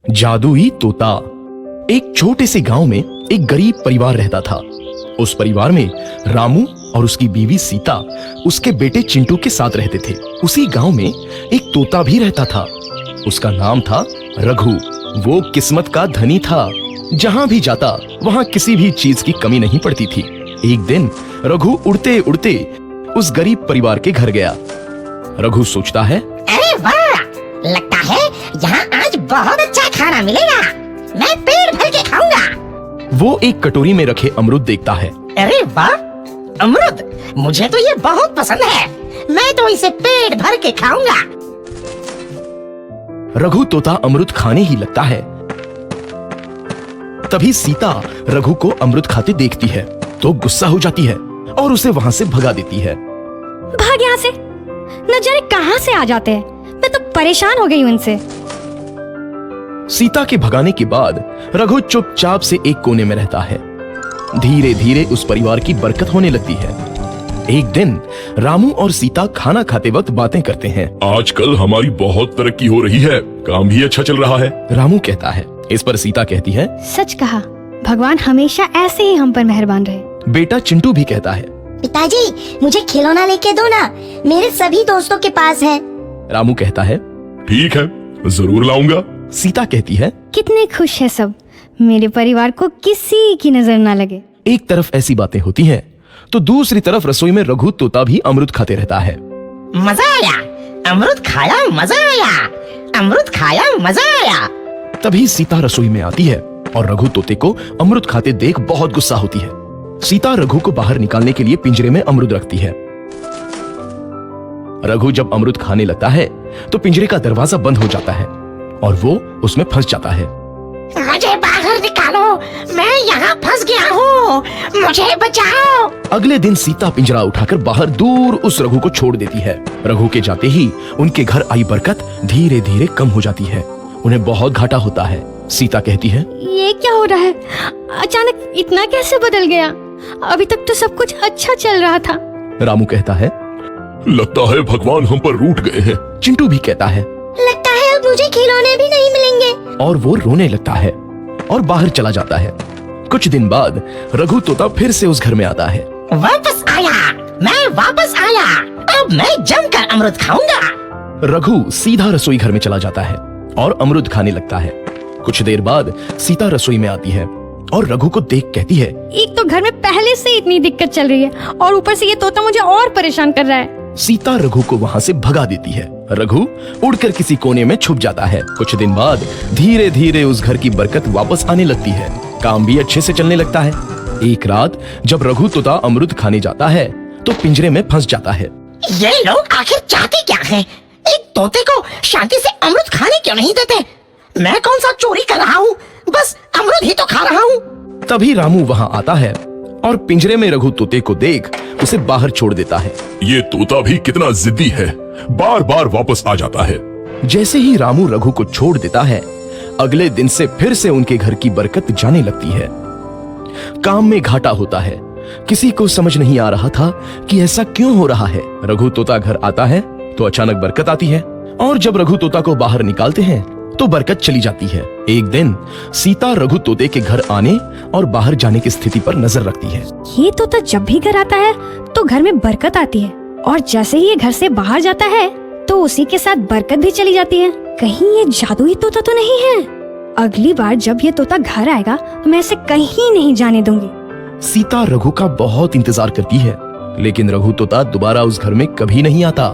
जादुई तोता। एक छोटे से गांव में एक गरीब परिवार रहता था। उस परिवार में रामू और उसकी बीवी सीता उसके बेटे चिंटू के साथ रहते थे। उसी गांव में एक तोता भी रहता था। उसका नाम था रघु। वो किस्मत का धनी था। जहां भी जाता वहां किसी भी चीज की कमी नहीं पड़ती थी। एक दिन रघु उड़ते उड़ते उस गरीब परिवार के घर गया। रघु सोचता है, अरे वाह, लगता है यहाँ आज बहुत अच्छा खाना मिलेगा। मैं पेट भर के खाऊंगा। वो एक कटोरी में रखे अमरूद देखता है। अरे वाह, अमरूद, मुझे तो ये बहुत पसंद है। मैं तो इसे पेट भर के खाऊंगा। रघु तोता अमरूद खाने ही लगता है। तभी सीता रघु को अमरूद खाते देखती है तो गुस्सा हो जाती है और उसे वहां से भगा देती है। भाग यहाँ से, न जाने कहां से आ जाते हैं। मैं तो परेशान हो गई हूं इनसे। सीता के भगाने के बाद रघु चुपचाप से एक कोने में रहता है। धीरे धीरे उस परिवार की बरकत होने लगती है। एक दिन रामू और सीता खाना खाते वक्त बातें करते हैं। आजकल हमारी बहुत तरक्की हो रही है, काम भी अच्छा चल रहा है। रामू कहता है। इस पर सीता कहती है, सच कहा, भगवान हमेशा ऐसे ही हम पर मेहरबान रहे। बेटा चिंटू भी कहता है, पिताजी, मुझे खिलौना लेके दो ना, मेरे सभी दोस्तों के पास है। रामू कहता है, ठीक है, जरूर लाऊंगा। सीता कहती है, कितने खुश है सब, मेरे परिवार को किसी की नजर ना लगे। एक तरफ ऐसी बातें होती हैं तो दूसरी तरफ रसोई में रघु तोता भी अमरूद खाते रहता है। मजा आया, अमरूद खाया, मजा आया, अमरूद खाया, मजा आया। तभी सीता रसोई में आती है और रघु तोते को अमरूद खाते देख बहुत गुस्सा होती है। सीता रघु को बाहर निकालने के लिए पिंजरे में अमरूद रखती है। रघु जब अमरूद खाने लगता है तो पिंजरे का दरवाजा बंद हो जाता है और वो उसमें फंस जाता है। मुझे बाहर निकालो, मैं यहाँ फंस गया हूँ, मुझे बचाओ। अगले दिन सीता पिंजरा उठाकर बाहर दूर उस रघु को छोड़ देती है। रघु के जाते ही उनके घर आई बरकत धीरे धीरे कम हो जाती है। उन्हें बहुत घाटा होता है। सीता कहती है, ये क्या हो रहा है, अचानक इतना कैसे बदल गया? अभी तक तो सब कुछ अच्छा चल रहा था। रामू कहता है, लगता है भगवान हम पर रूठ गए हैं। चिंटू भी कहता है, लगता है अब मुझे खिलौने भी नहीं मिलेंगे। और वो रोने लगता है और बाहर चला जाता है। कुछ दिन बाद रघु तोता फिर से उस घर में आता है। वापस आया, मैं वापस आया, अब मैं जमकर अमरूद खाऊंगा। रघु सीधा रसोई घर में चला जाता है और अमरूद खाने लगता है। कुछ देर बाद सीता रसोई में आती है और रघु को देख कहती है, एक तो घर में पहले से इतनी दिक्कत चल रही है और ऊपर से ये तोता मुझे और परेशान कर रहा है। सीता रघु को वहां से भगा देती है। रघु उड़कर किसी कोने में छुप जाता है। कुछ दिन बाद धीरे धीरे उस घर की बरकत वापस आने लगती है। काम भी अच्छे से चलने लगता है। एक रात जब रघु तोता अमरूद खाने जाता है तो पिंजरे में फंस जाता है। ये लोग आखिर चाहते क्या हैं? एक तोते को शांति से अमरूद खाने क्यों नहीं देते? मैं कौन सा चोरी कर रहा हूँ? बस अमरूद ही तो खा रहा हूँ। तभी रामू वहां आता है और पिंजरे में रघु तोते को देख उसे बाहर छोड़ देता है। ये तोता भी कितना जिद्दी है, बार बार वापस आ जाता है। जैसे ही रामू रघु को छोड़ देता है, अगले दिन से फिर से उनके घर की बरकत जाने लगती है। काम में घाटा होता है। किसी को समझ नहीं आ रहा था कि ऐसा क्यों हो रहा है। रघु तोता घर आता है तो अचानक बरकत आती है और जब रघु तोता को बाहर निकालते हैं तो बरकत चली जाती है। एक दिन सीता रघु तोते के घर आने और बाहर जाने की स्थिति पर नजर रखती है। ये तोता जब भी घर आता है तो घर में बरकत आती है और जैसे ही ये घर से बाहर जाता है तो उसी के साथ बरकत भी चली जाती है। कहीं ये जादुई तोता तो नहीं है? अगली बार जब ये तोता घर आएगा तो मैं इसे कहीं नहीं जाने दूंगी। सीता रघु का बहुत इंतजार करती है लेकिन रघु तोता दोबारा उस घर में कभी नहीं आता।